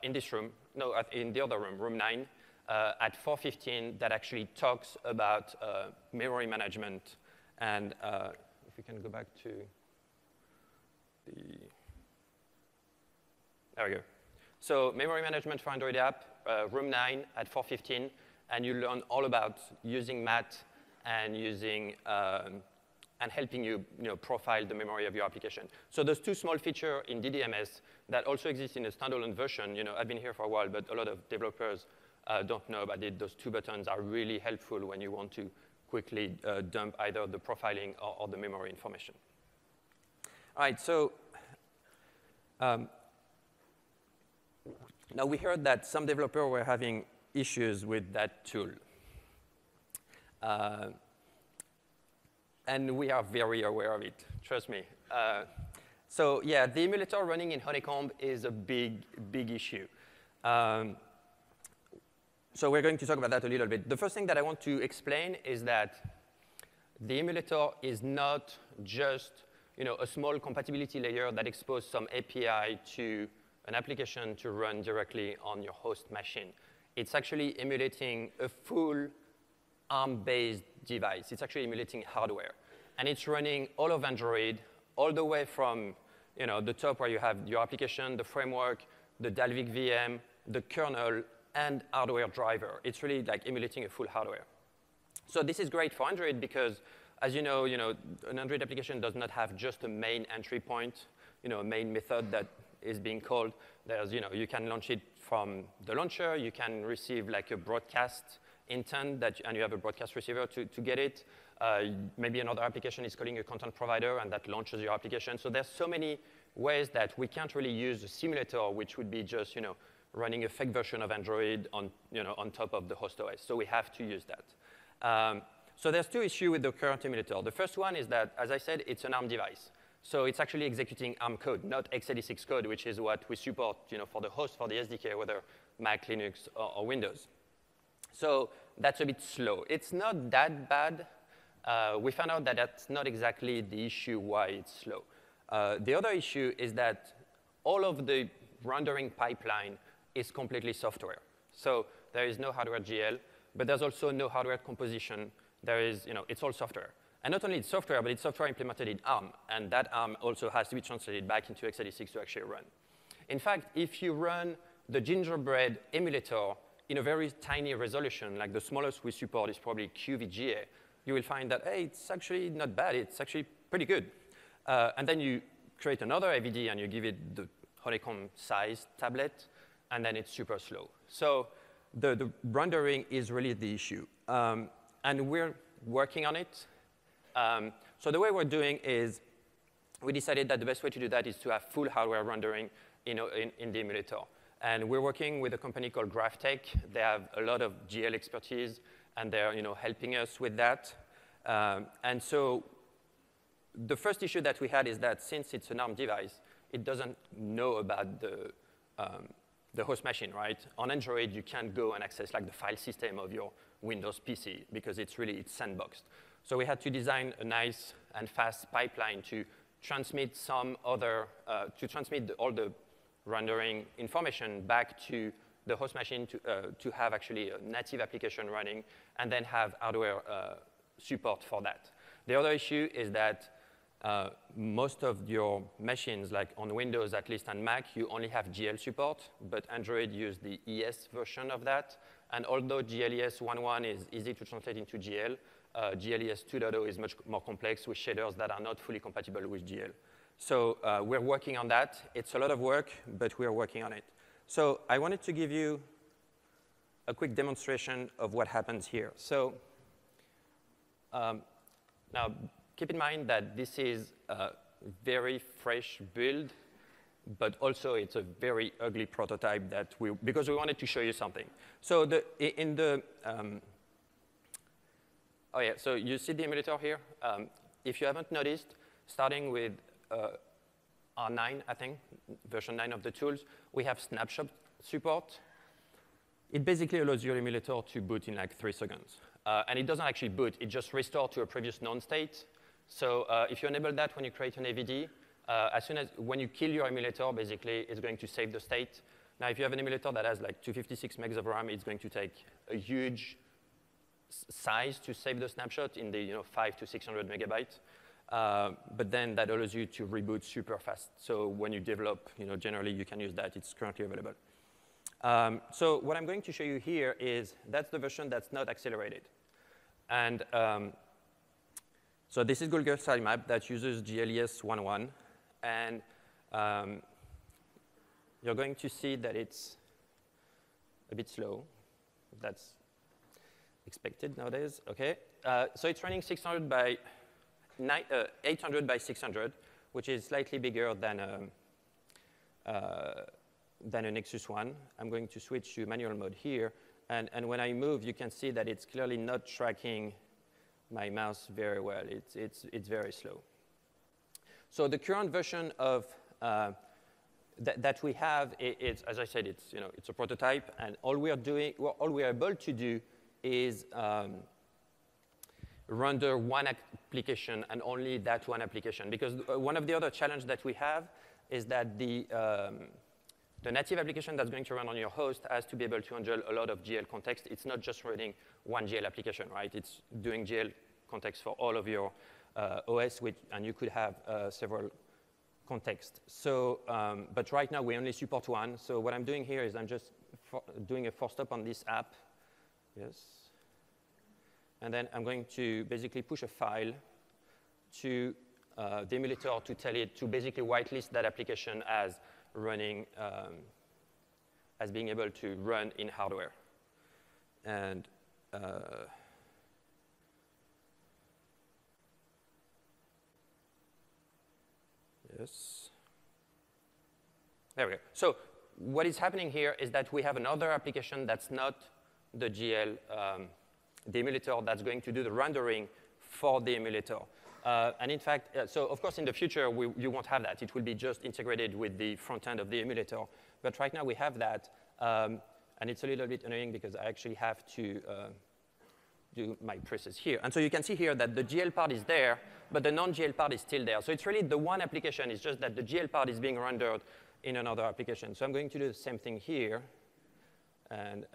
in this room, no, in the other room, room 9, at 4.15 that actually talks about memory management. And if we can go back to the, there we go. So memory management for Android app, room 9 at 4.15, and you learn all about using MAT and using and helping you, profile the memory of your application. So those two small features in DDMS that also exist in a standalone version, I've been here for a while, but a lot of developers don't know about it. Those two buttons are really helpful when you want to quickly dump either the profiling or the memory information. All right, so now we heard that some developers were having issues with that tool. And we are very aware of it, trust me. So yeah, the emulator running in Honeycomb is a big, big issue. So we're going to talk about that a little bit. The first thing that I want to explain is that the emulator is not just a small compatibility layer that exposes some API to an application to run directly on your host machine. It's actually emulating a full ARM-based device. It's actually emulating hardware. And it's running all of Android, all the way from the top where you have your application, the framework, the Dalvik VM, the kernel, and hardware driver. It's really like emulating a full hardware. So this is great for Android because, as you know, an Android application does not have just a main entry point, a main method that is being called. There's, you can launch it from the launcher. You can receive like a broadcast intent and you have a broadcast receiver to get it. Maybe another application is calling a content provider, and that launches your application. So there's so many ways that we can't really use a simulator, which would be just, running a fake version of Android on top of the host OS. So we have to use that. So there's two issues with the current emulator. The first one is that, as I said, it's an ARM device. So it's actually executing ARM code, not x86 code, which is what we support for the host, for the SDK, whether Mac, Linux, or Windows. So that's a bit slow. It's not that bad. We found out that that's not exactly the issue why it's slow. The other issue is that all of the rendering pipeline is completely software. So there is no hardware GL, but there's also no hardware composition. There is, it's all software. And not only it's software, but it's software implemented in ARM. And that ARM also has to be translated back into x86 to actually run. In fact, if you run the Gingerbread emulator in a very tiny resolution, like the smallest we support is probably QVGA, you will find that, hey, it's actually not bad. It's actually pretty good. And then you create another AVD, and you give it the Honeycomb size tablet, and then it's super slow. So the rendering is really the issue. And we're working on it. So the way we're doing is we decided that the best way to do that is to have full hardware rendering in the emulator. And we're working with a company called GraphTech. They have a lot of GL expertise, and they're helping us with that. And so the first issue that we had is that since it's an ARM device, it doesn't know about the host machine, right? On Android, you can't go and access like the file system of your Windows PC because it's sandboxed. So we had to design a nice and fast pipeline to transmit all the rendering information back to the host machine to have actually a native application running and then have hardware support for that. The other issue is that most of your machines, like on Windows at least and Mac, you only have GL support, but Android use the ES version of that. And although GLES 1.1 is easy to translate into GL, GLES 2.0 is much more complex with shaders that are not fully compatible with GL. So we're working on that. It's a lot of work, but we're working on it. So I wanted to give you a quick demonstration of what happens here. So now, keep in mind that this is a very fresh build, but also it's a very ugly prototype because we wanted to show you something. So so you see the emulator here. If you haven't noticed, starting with R9, I think, version 9 of the tools, we have Snapshot Support. It basically allows your emulator to boot in like 3 seconds. And it doesn't actually boot. It just restores to a previous known state. So if you enable that when you create an AVD, when you kill your emulator, basically, it's going to save the state. Now, if you have an emulator that has like 256 megs of RAM, it's going to take a huge size to save the snapshot in the 500 to 600 megabytes. But then that allows you to reboot super fast. So when you develop, generally you can use that. It's currently available. So what I'm going to show you here is that's the version that's not accelerated. And so this is Google sitemap that uses GLES 1.1. And you're going to see that it's a bit slow. That's expected nowadays. OK. So it's running 800 by 600, which is slightly bigger than a Nexus 1. I'm going to switch to manual mode here. And when I move, you can see that it's clearly not tracking my mouse very well. It's very slow. So the current version of that we have, it's, as I said, it's a prototype. And all we are able to do is render one application and only that one application. Because one of the other challenges that we have is that the native application that's going to run on your host has to be able to handle a lot of GL context. It's not just running one GL application, right? It's doing GL context for all of your OS, and you could have several contexts. So, but right now we only support one. So what I'm doing here is I'm just doing a force stop on this app. Yes. And then I'm going to basically push a file to the emulator to tell it to basically whitelist that application as running, as being able to run in hardware. And yes. There we go. So what is happening here is that we have another application that's not the GL, the emulator that's going to do the rendering for the emulator. And in fact, so of course in the future, you won't have that. It will be just integrated with the front end of the emulator. But right now we have that. And it's a little bit annoying because I actually have to do my presses here. And so you can see here that the GL part is there, but the non-GL part is still there. So it's really the one application. It's just that the GL part is being rendered in another application. So I'm going to do the same thing here and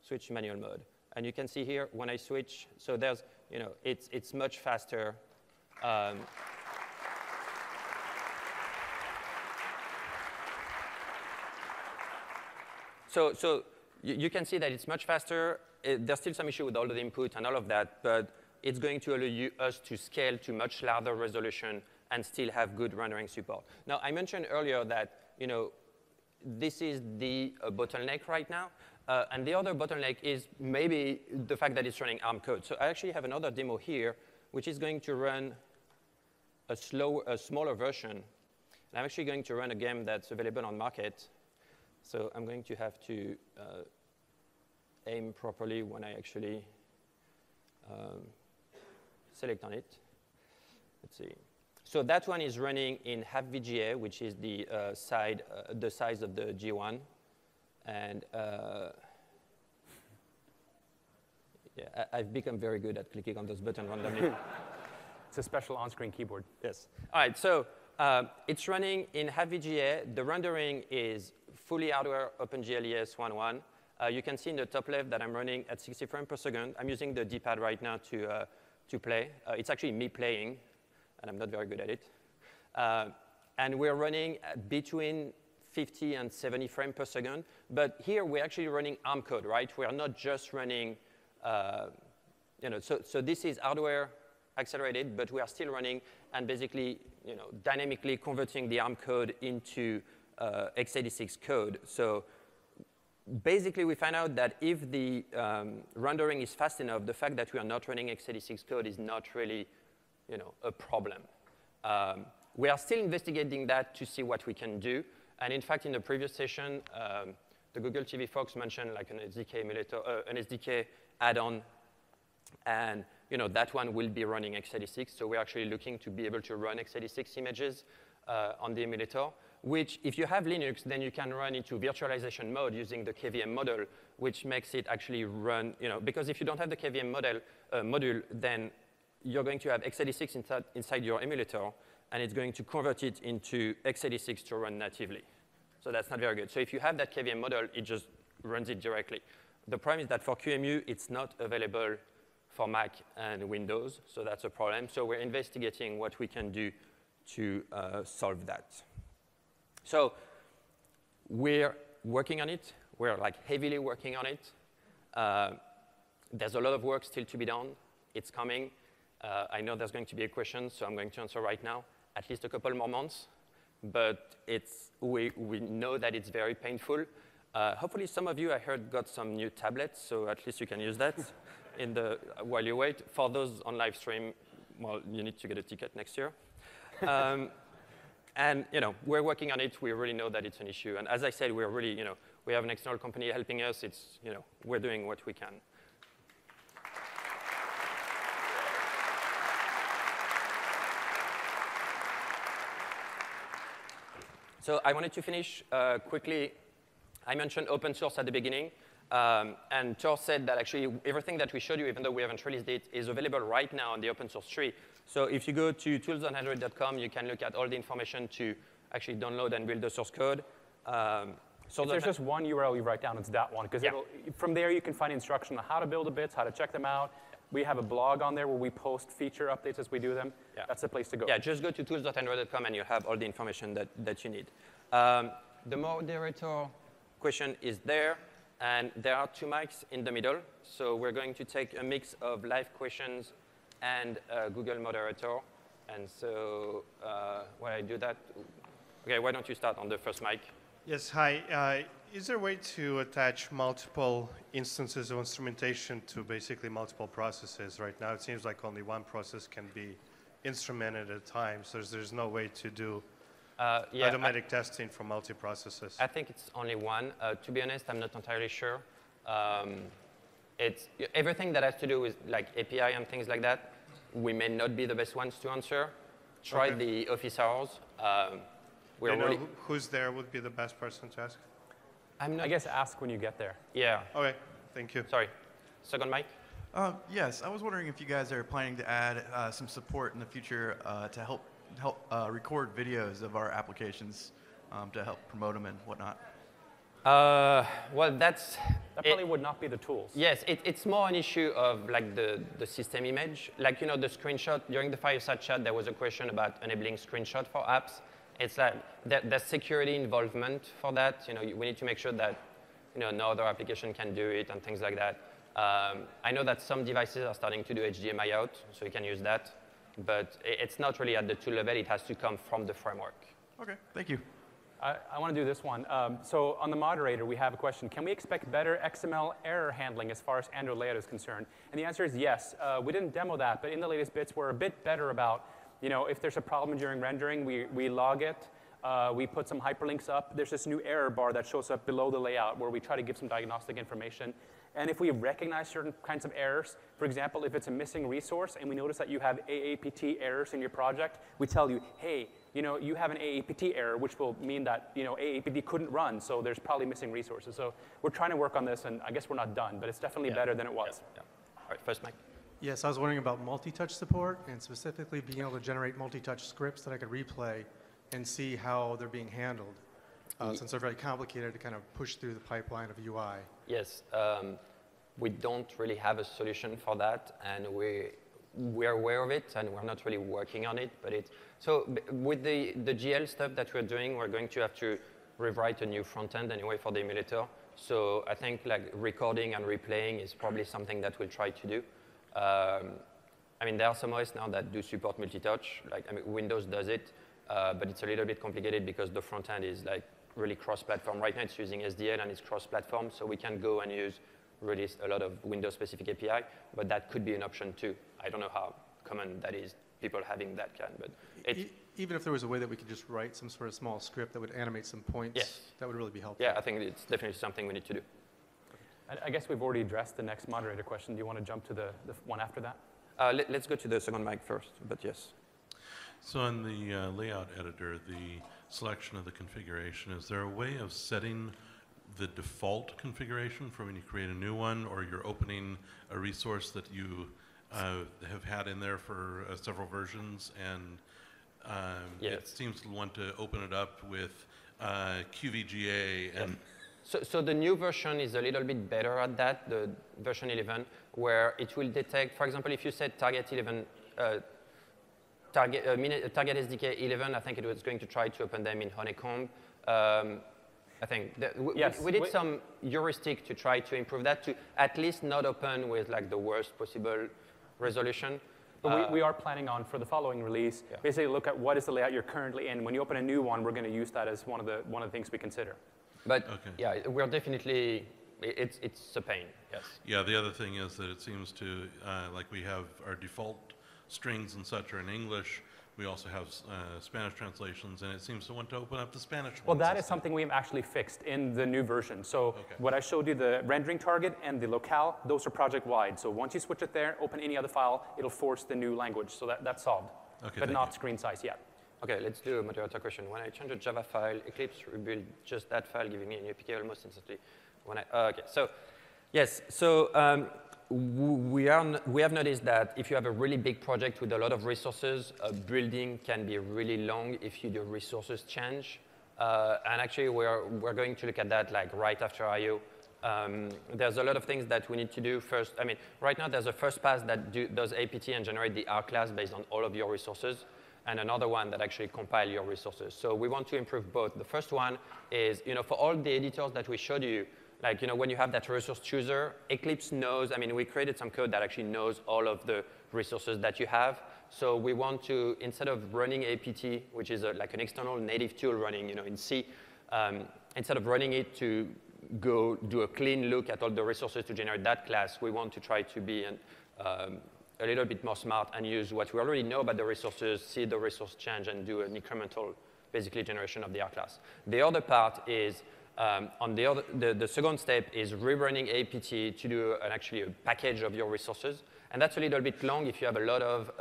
switch manual mode. And you can see here when I switch, so there's, it's much faster. So you can see that it's much faster. There's still some issue with all of the input and all of that, but it's going to allow us to scale to much larger resolution and still have good rendering support. Now, I mentioned earlier that this is the bottleneck right now. And the other bottleneck is maybe the fact that it's running ARM code. So I actually have another demo here, which is going to run a smaller version. And I'm actually going to run a game that's available on market. So I'm going to have to aim properly when I actually select on it. Let's see. So that one is running in half VGA, which is the size of the G1. And yeah, I've become very good at clicking on those buttons randomly.
It's a special on-screen keyboard.
Yes. All right, so it's running in half VGA. The rendering is fully hardware OpenGLES 1.1. You can see in the top left that I'm running at 60 frames per second. I'm using the D-pad right now to play. It's actually me playing, and I'm not very good at it. And we're running between 50 and 70 frames per second. But here, we're actually running ARM code, right? We are not just running, so this is hardware accelerated, but we are still running and basically, dynamically converting the ARM code into x86 code. So basically, we find out that if the rendering is fast enough, the fact that we are not running x86 code is not really, a problem. We are still investigating that to see what we can do. And in fact, in the previous session, the Google TV folks mentioned like an SDK emulator, an SDK add-on, and that one will be running x86. So we're actually looking to be able to run x86 images on the emulator, which if you have Linux, then you can run into virtualization mode using the KVM model, which makes it actually run, because if you don't have the KVM module, then you're going to have x86 inside your emulator, and it's going to convert it into x86 to run natively. So that's not very good. So if you have that KVM model, it just runs it directly. The problem is that for QEMU, it's not available for Mac and Windows, so that's a problem. So we're investigating what we can do to solve that. So we're working on it. We're like heavily working on it. There's a lot of work still to be done. It's coming. I know there's going to be a question, so I'm going to answer right now. At least a couple more months. But we know that it's very painful. Hopefully some of you, I heard, got some new tablets, so at least you can use that while you wait. For those on live stream, well, you need to get a ticket next year. And we're working on it. We really know that it's an issue. And as I said, we're really, we have an external company helping us. It's, we're doing what we can. So I wanted to finish quickly. I mentioned open source at the beginning. And Tor said that actually everything that we showed you, even though we haven't released it, is available right now on the open source tree. So if you go to tools.android.com, you can look at all the information to actually download and build the source code.
If there's just one URL you write down, it's that one. Because from there, you can find instruction on how to build the bits, how to check them out. We have a blog on there where we post feature updates as we do them. Yeah. That's the place to go.
Yeah, just go to tools.android.com and you have all the information that you need. The moderator question is there. And there are 2 mics in the middle. So we're going to take a mix of live questions and Google moderator. And so while I do that, OK, why don't you start on the first mic?
Yes, hi. Is there a way to attach multiple instances of instrumentation to basically multiple processes? Right now, it seems like only one process can be instrumented at a time. So there's no way to do automatic testing for multi-processes.
I think it's only one. To be honest, I'm not entirely sure. It's everything that has to do with like API and things like that, we may not be the best ones to answer. Try the office hours.
Do you know who's there would be the best person to ask?
I guess ask when you get there.
Yeah.
OK, thank you.
Sorry. Second mic?
Yes, I was wondering if you guys are planning to add some support in the future to help record videos of our applications to help promote them and whatnot.
Well, that
probably would not be the tools.
Yes, it's more an issue of like the system image. Like, the screenshot, during the fireside chat, there was a question about enabling screenshot for apps. It's like there's security involvement for that. We need to make sure that no other application can do it and things like that. I know that some devices are starting to do HDMI out, so you can use that. But it's not really at the tool level. It has to come from the framework.
OK, thank you.
I want to do this one. So on the moderator, we have a question. Can we expect better XML error handling as far as Android layout is concerned? And the answer is yes. We didn't demo that, but in the latest bits, we're a bit better about, if there's a problem during rendering, we log it. We put some hyperlinks up. There's this new error bar that shows up below the layout where we try to give some diagnostic information. And if we recognize certain kinds of errors, for example, if it's a missing resource and we notice that you have AAPT errors in your project, we tell you, hey, you have an AAPT error, which will mean that AAPT couldn't run, so there's probably missing resources. So we're trying to work on this, and I guess we're not done, but it's definitely better than it was.
Yeah. All right, first mic.
Yes, I was wondering about multi-touch support, and specifically being able to generate multi-touch scripts that I could replay and see how they're being handled, since they're very complicated to kind of push through the pipeline of UI.
Yes, we don't really have a solution for that, and we're aware of it, and we're not really working on it. But so with the GL stuff that we're doing, we're going to have to rewrite a new front end anyway for the emulator. So I think like recording and replaying is probably something that we'll try to do. There are some OS now that do support multi-touch. Windows does it, but it's a little bit complicated because the front end is like really cross-platform. Right now, it's using SDL and it's cross-platform, so we can go and release a lot of Windows-specific API, but that could be an option too. I don't know how common that is, people having that kind, but
even if there was a way that we could just write some sort of small script that would animate some points, that would really be helpful.
Yeah, I think it's definitely something we need to do.
I guess we've already addressed the next moderator question. Do you want to jump to the one after that?
Let's go to the second mic first, but yes.
So in the layout editor, the selection of the configuration, is there a way of setting the default configuration for when you create a new one, or you're opening a resource that you have had in there for several versions, and it seems to want to open it up with QVGA and
So the new version is a little bit better at that, the version 11, where it will detect, for example, if you said target 11, target SDK 11, I think it was going to try to open them in Honeycomb. I think that we did some heuristic to try to improve that, to at least not open with like the worst possible resolution.
But we are planning on, for the following release, basically look at what is the layout you're currently in. When you open a new one, we're going to use that as one of the things we consider.
But yeah, we're definitely, it's a pain, yes.
Yeah, the other thing is that it seems to, like we have our default strings and such are in English. We also have Spanish translations, and it seems to want to open up the Spanish ones.
Well, that is something we've actually fixed in the new version. So what I showed you, the rendering target and the locale, those are project-wide. So once you switch it there, open any other file, it'll force the new language. So that's solved, but not screen size yet.
Okay, let's do a moderator question. When I change a Java file, Eclipse rebuild just that file, giving me a new APK almost instantly. When okay, so yes, so we have noticed that if you have a really big project with a lot of resources, building can be really long if the resources change. And actually, we're going to look at that like right after I/O. There's a lot of things that we need to do first. I mean, right now there's a first pass that does APT and generate the R class based on all of your resources, and another one that actually compile your resources. So we want to improve both. The first one is, for all the editors that we showed you, like, when you have that resource chooser, Eclipse knows, I mean, we created some code that actually knows all of the resources that you have. So we want to, instead of running APT, which is like an external native tool running, in C, instead of running it to go do a clean look at all the resources to generate that class, we want to try to be a little bit more smart and use what we already know about the resources, see the resource change, and do an incremental, basically, generation of the R class. The other part is, the second step is rerunning APT to do actually a package of your resources. And that's a little bit long if you have a lot of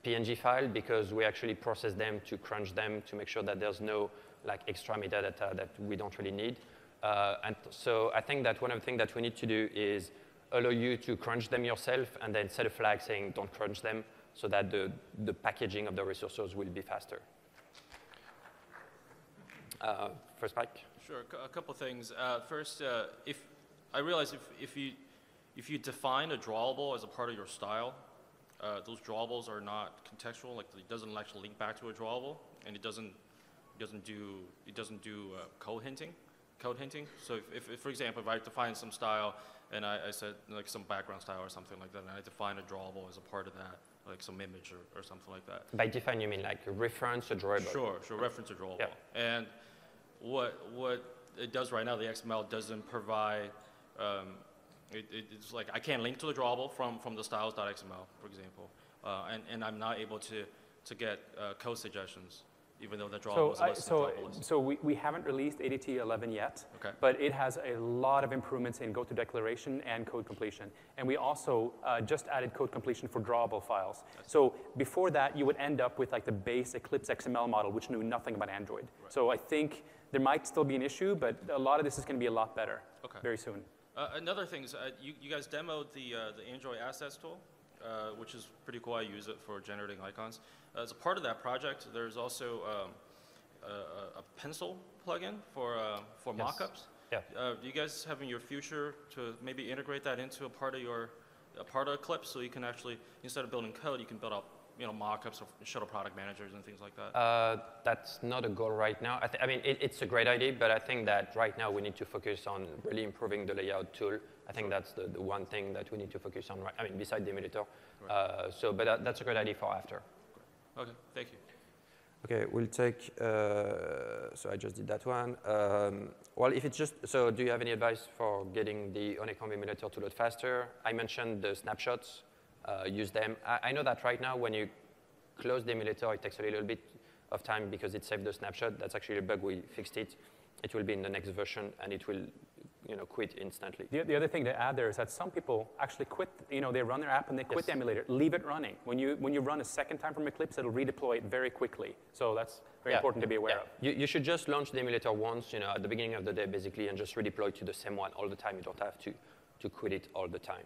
PNG file, because we actually process them to crunch them to make sure that there's no like extra metadata that we don't really need. And so I think that one of the things that we need to do is allow you to crunch them yourself and then set a flag saying don't crunch them, so that the packaging of the resources will be faster. First, Mike.
Sure, a couple things. First, I realize if you define a drawable as a part of your style, those drawables are not contextual. Like, it doesn't actually link back to a drawable, and it doesn't do code hinting. So if for example, if I define some style and I said like some background style or something like that, and I define a drawable as a part of that, like some image or something like that.
By define, you mean like a reference or drawable?
Sure, reference or drawable. Yeah. And what it does right now, the XML doesn't provide, it's like I can't link to the drawable from the styles.xml, for example, and I'm not able to get code suggestions, even though the drawable is less than drawable.
So we haven't released ADT 11 yet, but it has a lot of improvements in go-to declaration and code completion. And we also just added code completion for drawable files. So before that, you would end up with like the base Eclipse XML model, which knew nothing about Android. Right. So I think there might still be an issue, but a lot of this is going to be a lot better very soon.
Another thing is you guys demoed the Android Assets tool, which is pretty cool. I use it for generating icons. As a part of that project, there's also a pencil plugin for mockups.
Yeah.
Do you guys have in your future to maybe integrate that into a part of Eclipse, so you can actually, instead of building code, you can build up mockups or shuttle product managers and things like that?
That's not a goal right now. I mean, it's a great idea, but I think that right now we need to focus on really improving the layout tool. I think that's the one thing that we need to focus on, right? I mean, beside the emulator. Right. But that's a great idea for after.
Okay, thank you.
Okay, we'll take, so I just did that one. Well, if it's just, so do you have any advice for getting the Honeycomb Emulator to load faster? I mentioned the snapshots. Use them. I know that right now when you close the emulator, it takes a little bit of time because it saved the snapshot. That's actually a bug. We fixed it. It will be in the next version, and it will quit instantly.
The other thing to add there is that some people actually quit, they run their app and they quit the emulator. Leave it running. When you run a second time from Eclipse, it'll redeploy it very quickly. So that's very important to be aware of.
You should just launch the emulator once, at the beginning of the day, basically, and just redeploy to the same one all the time. You don't have to quit it all the time.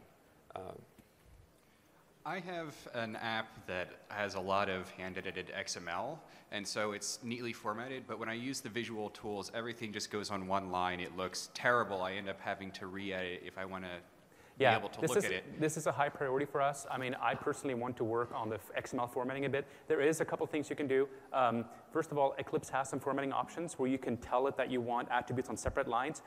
I have an app that has a lot of hand-edited XML, and so it's neatly formatted, but when I use the visual tools, everything just goes on one line. It looks terrible. I end up having to re-edit if I want to be able to look at it.
This is a high priority for us. I mean, I personally want to work on the XML formatting a bit. There is a couple things you can do. First of all, Eclipse has some formatting options where you can tell it that you want attributes on separate lines.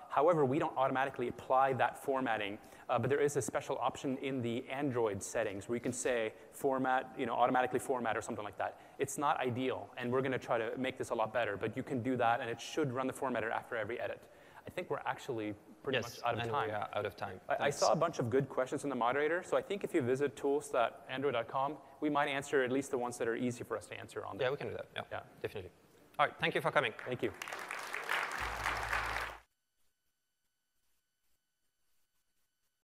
However, we don't automatically apply that formatting, but there is a special option in the Android settings where you can say format, automatically format or something like that. It's not ideal, and we're going to try to make this a lot better, but you can do that, and it should run the formatter after every edit. I think we're actually pretty much out of time.
Yeah, out of time.
I saw a bunch of good questions in the moderator, so I think if you visit tools.android.com, we might answer at least the ones that are easy for us to answer on there.
Yeah, we can do that. Yeah, definitely. All right, thank you for coming.
Thank you.